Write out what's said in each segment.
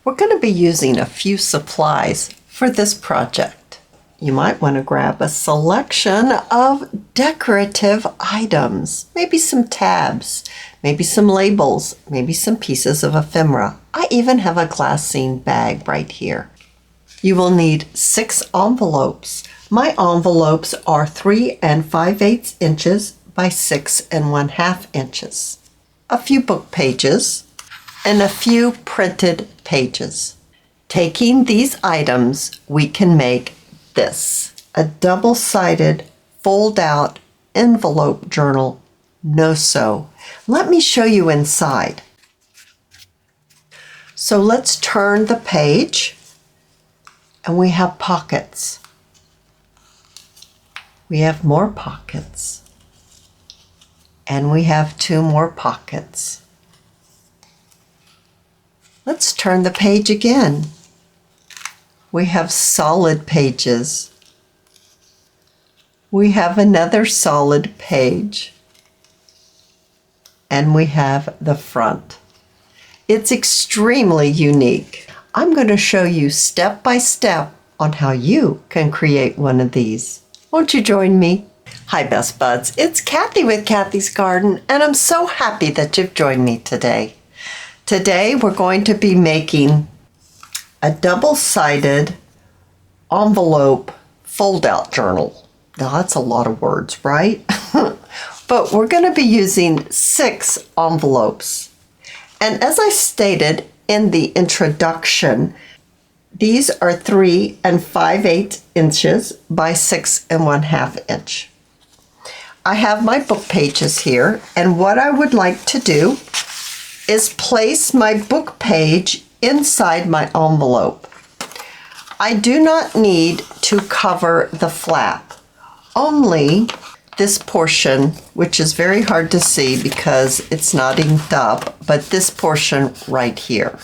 We're going to be using a few supplies for this project. You might want to grab a selection of decorative items, maybe some tabs, maybe some labels, maybe some pieces of ephemera. I even have a glassine bag right here. You will need 6 envelopes. My envelopes are 3 5/8 inches by 6 1/2 inches. A few book pages and a few printed pages. Taking these items, we can make this, a double-sided fold-out envelope journal, no-sew. Let me show you inside. So let's turn the page, and we have pockets. We have more pockets, and we have 2 more pockets. Let's turn the page again. We have solid pages. We have another solid page. And we have the front. It's extremely unique. I'm going to show you step by step on how you can create one of these. Won't you join me? Hi, Best Buds. It's Cathy with Cathy's Garden, and I'm so happy that you've joined me today. Today, we're going to be making a double-sided envelope fold-out journal. Now, that's a lot of words, right? But we're going to be using 6 envelopes. And as I stated in the introduction, these are 3 5/8 inches by 6 1/2 inch. I have my book pages here, and what I would like to do is place my book page inside my envelope. I do not need to cover the flap, only this portion, which is very hard to see because it's not inked up, but this portion right here.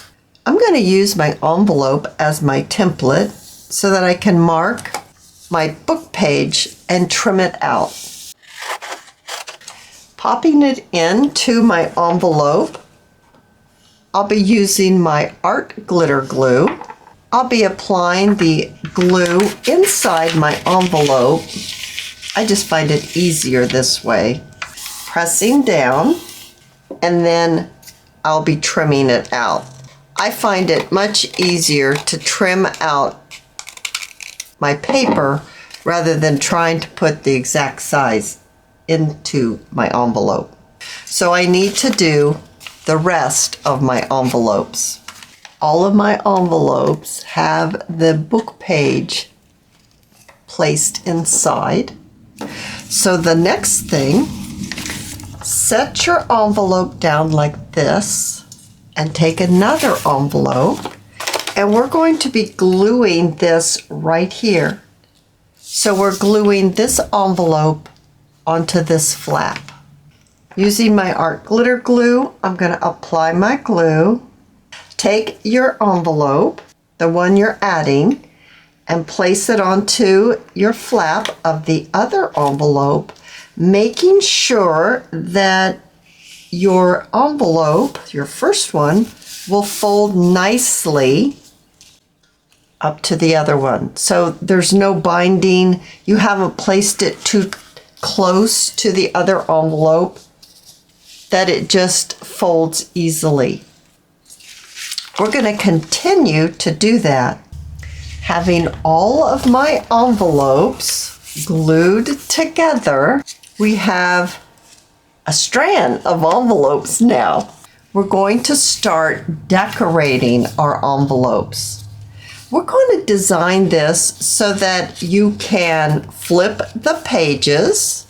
I'm going to use my envelope as my template so that I can mark my book page and trim it out. Popping it into my envelope, I'll be using my art glitter glue. I'll be applying the glue inside my envelope. I just find it easier this way. Pressing down, and then I'll be trimming it out. I find it much easier to trim out my paper rather than trying to put the exact size into my envelope. So I need to do the rest of my envelopes. All of my envelopes have the book page placed inside. So the next thing, set your envelope down like this and take another envelope, and we're going to be gluing this right here. So we're gluing this envelope onto this flap. Using my art glitter glue, I'm going to apply my glue. Take your envelope, the one you're adding, and place it onto your flap of the other envelope, making sure that your envelope, your first one, will fold nicely up to the other one. So there's no binding. You haven't placed it too close to the other envelope, that it just folds easily. We're going to continue to do that. Having all of my envelopes glued together, we have a strand of envelopes now. We're going to start decorating our envelopes. We're going to design this so that you can flip the pages.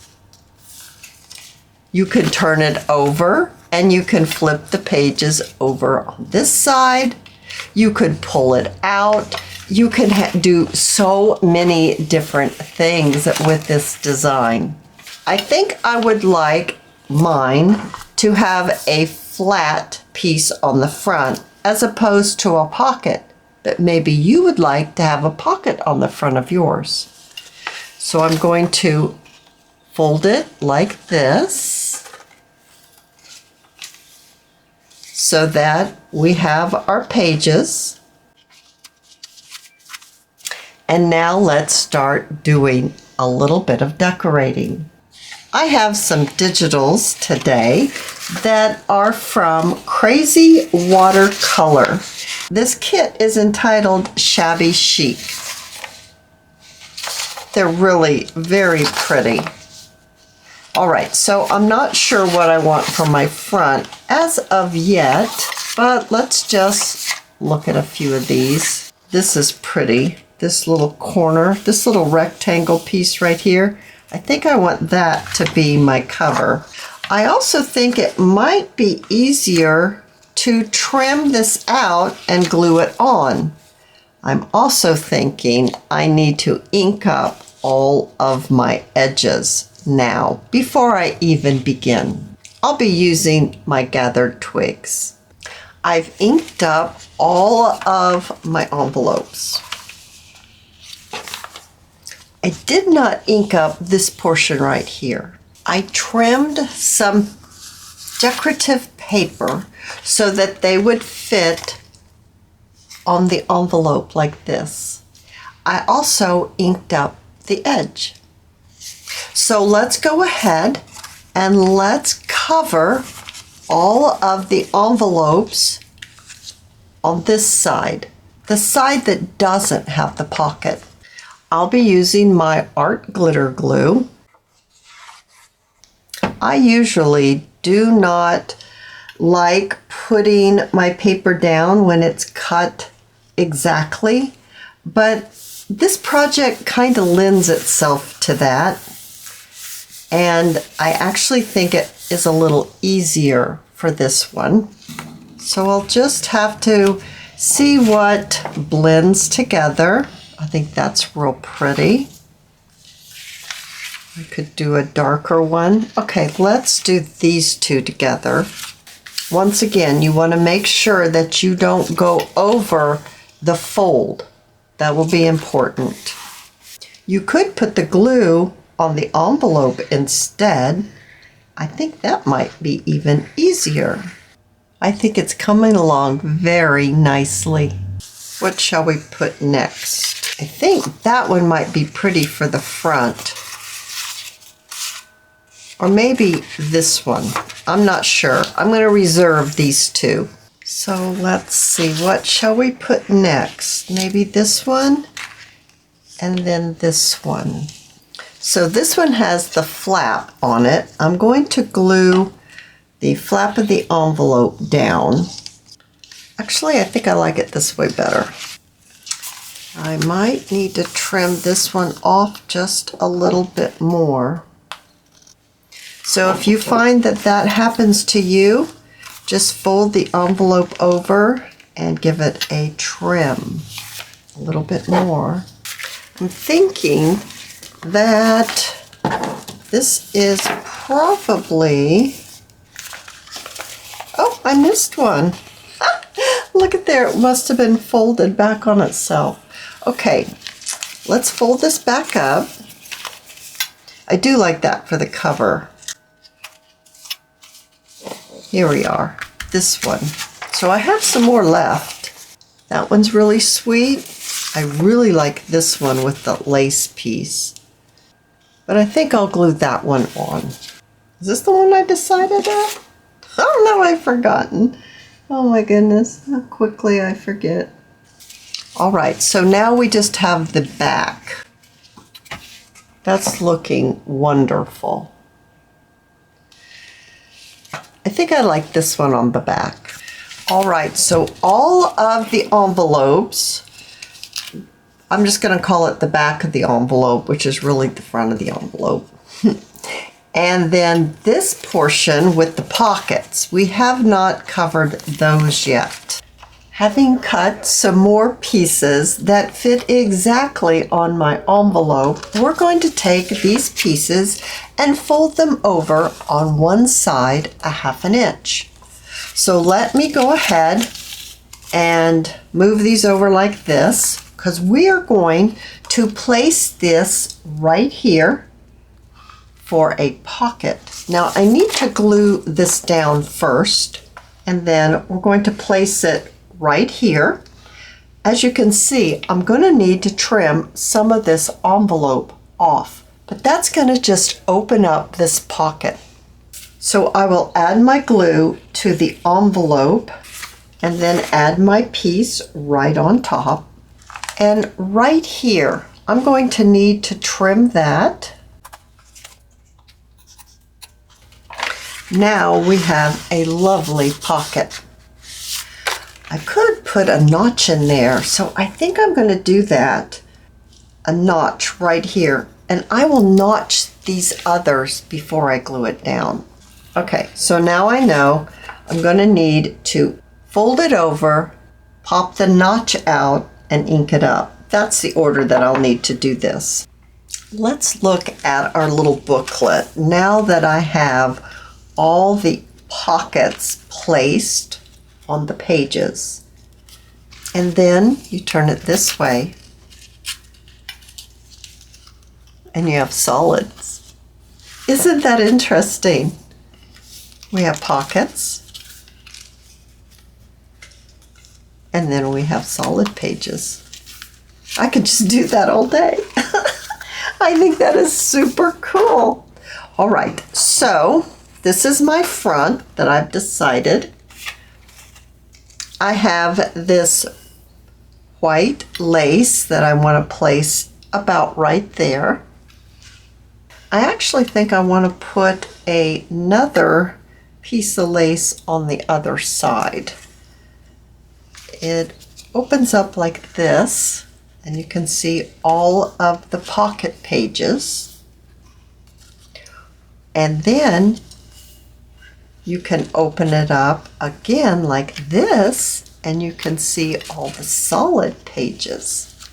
You can turn it over, and you can flip the pages over on this side. You could pull it out. You can do so many different things with this design. I think I would like mine to have a flat piece on the front as opposed to a pocket, but maybe you would like to have a pocket on the front of yours. So I'm going to fold it like this so that we have our pages. And now let's start doing a little bit of decorating. I have some digitals today that are from Crazy Watercolor. This kit is entitled Shabby Chic. They're really very pretty. All right, so I'm not sure what I want for my front as of yet, but let's just look at a few of these. This is pretty. This little corner, this little rectangle piece right here, I think I want that to be my cover. I also think it might be easier to trim this out and glue it on. I'm also thinking I need to ink up all of my edges now before I even begin. I'll be using my gathered twigs. I've inked up all of my envelopes. I did not ink up this portion right here. I trimmed some decorative paper so that they would fit on the envelope like this. I also inked up the edge. So let's go ahead and let's cover all of the envelopes on this side, the side that doesn't have the pocket. I'll be using my art glitter glue. I usually do not like putting my paper down when it's cut exactly, but this project kind of lends itself to that, and I actually think it is a little easier for this one. So I'll just have to see what blends together. I think that's real pretty. I could do a darker one. Okay, let's do these two together. Once again, you want to make sure that you don't go over the fold. That will be important. You could put the glue on the envelope instead. I think that might be even easier. I think it's coming along very nicely. What shall we put next? I think that one might be pretty for the front. Or maybe this one. I'm not sure. I'm going to reserve these two. So let's see, what shall we put next? Maybe this one and then this one. So this one has the flap on it. I'm going to glue the flap of the envelope down. Actually, I think I like it this way better. I might need to trim this one off just a little bit more. So if you find that that happens to you, just fold the envelope over and give it a trim a little bit more. I'm thinking that this is probably, oh, I missed one. Look at there, it must have been folded back on itself. Okay, let's fold this back up. I do like that for the cover. Here we are, this one. So I have some more left. That one's really sweet. I really like this one with the lace piece. But I think I'll glue that one on. Is this the one I decided on? Oh no, I've forgotten. Oh my goodness, how quickly I forget. All right, so now we just have the back. That's looking wonderful. I think I like this one on the back. All right, so all of the envelopes, I'm just gonna call it the back of the envelope, which is really the front of the envelope. And then this portion with the pockets, we have not covered those yet. Having cut some more pieces that fit exactly on my envelope, we're going to take these pieces and fold them over on one side a ½ inch. So let me go ahead and move these over like this, because we are going to place this right here for a pocket. Now I need to glue this down first, and then we're going to place it right here, As you can see, I'm going to need to trim some of this envelope off, but that's going to just open up this pocket. So I will add my glue to the envelope and then add my piece right on top. And right here, I'm going to need to trim that. Now we have a lovely pocket. I could put a notch in there, so I think I'm going to do that. A notch right here, and I will notch these others before I glue it down. Okay, so now I know I'm going to need to fold it over, pop the notch out, and ink it up. That's the order that I'll need to do this. Let's look at our little booklet. Now that I have all the pockets placed on the pages, and then you turn it this way and you have solids. Isn't that interesting? We have pockets and then we have solid pages. I could just do that all day. I think that is super cool. All right, so this is my front that I've decided. I have this white lace that I want to place about right there. I actually think I want to put another piece of lace on the other side. It opens up like this, and you can see all of the pocket pages. And then you can open it up again like this, and you can see all the solid pages.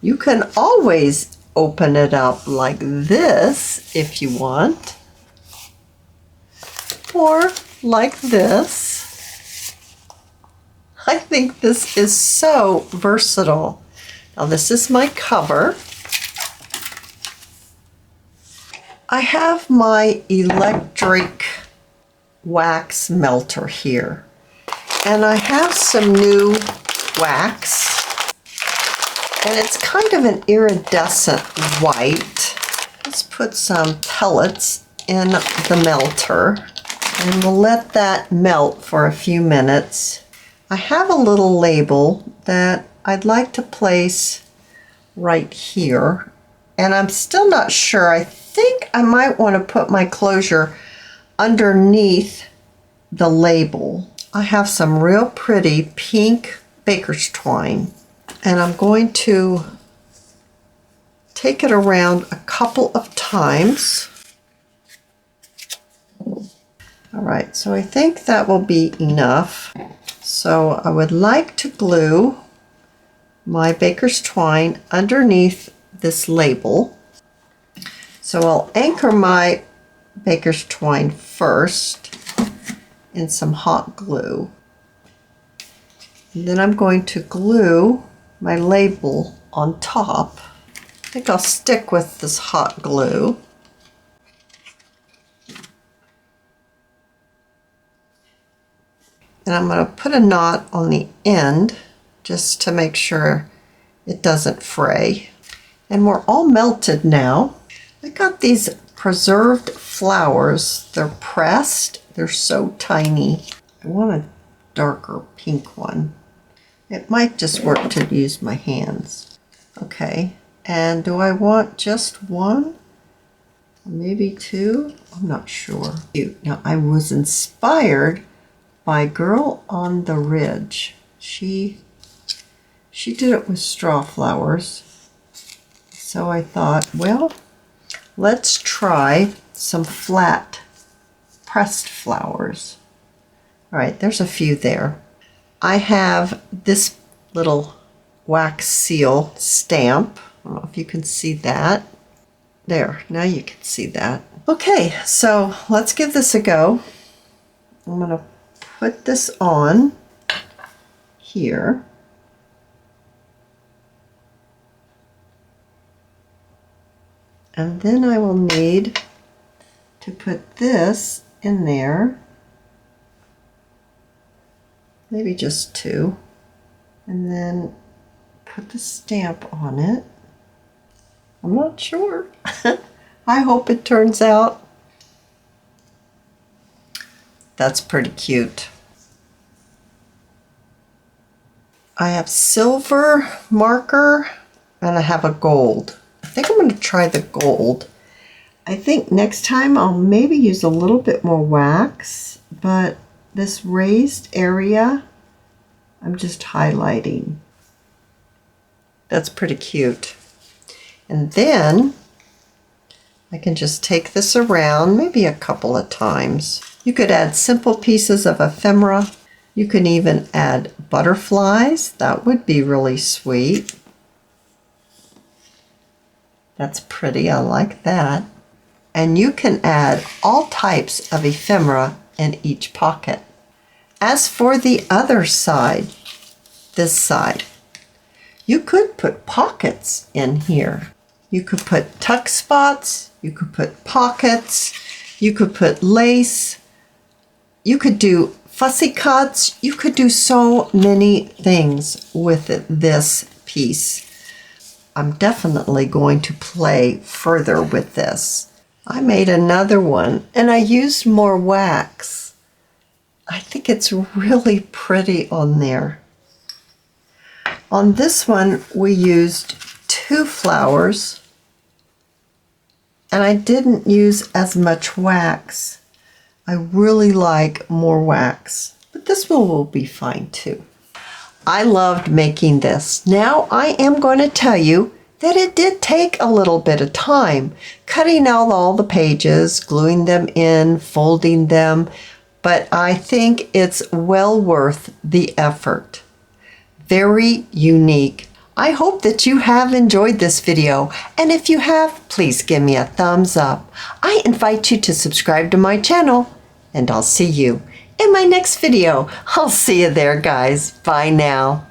You can always open it up like this if you want, or like this. I think this is so versatile. Now this is my cover. I have my electric wax melter here, and I have some new wax, and it's kind of an iridescent white. Let's put some pellets in the melter, and we'll let that melt for a few minutes. I have a little label that I'd like to place right here, and I'm still not sure. I think I might want to put my closure underneath the label. I have some real pretty pink baker's twine, and I'm going to take it around a couple of times. All right, so I think that will be enough. So I would like to glue my baker's twine underneath this label. So I'll anchor my baker's twine first in some hot glue. And then I'm going to glue my label on top. I think I'll stick with this hot glue. And I'm going to put a knot on the end just to make sure it doesn't fray. And we're all melted now. I got these preserved flowers. They're pressed. They're so tiny. I want a darker pink one. It might just work to use my hands. Okay, and do I want just one? Maybe two? I'm not sure. Now, I was inspired by Girl on the Ridge. She did it with straw flowers. So I thought, well, let's try some flat pressed flowers. All right, there's a few there. I have this little wax seal stamp. I don't know if you can see that. There, now you can see that. Okay, so let's give this a go. I'm going to put this on here. And then I will need to put this in there. Maybe just two. and then put the stamp on it. I'm not sure. I hope it turns out. That's pretty cute. I have silver marker and I have a gold. I think I'm going to try the gold. I think next time I'll maybe use a little bit more wax, but this raised area I'm just highlighting. That's pretty cute. And then I can just take this around maybe a couple of times. You could add simple pieces of ephemera. You can even add butterflies. That would be really sweet. That's pretty. I like that. And you can add all types of ephemera in each pocket. As for the other side, this side, you could put pockets in here. You could put tuck spots, you could put pockets, you could put lace, you could do fussy cuts, you could do so many things with this piece. I'm definitely going to play further with this. I made another one and I used more wax. I think it's really pretty on there. On this one, we used 2 flowers and I didn't use as much wax. I really like more wax, but this one will be fine too. I loved making this. Now I am going to tell you that it did take a little bit of time, cutting out all the pages, gluing them in, folding them, but I think it's well worth the effort. Very unique. I hope that you have enjoyed this video, and if you have, please give me a thumbs up. I invite you to subscribe to my channel, and I'll see you in my next video. I'll see you there, guys. Bye now.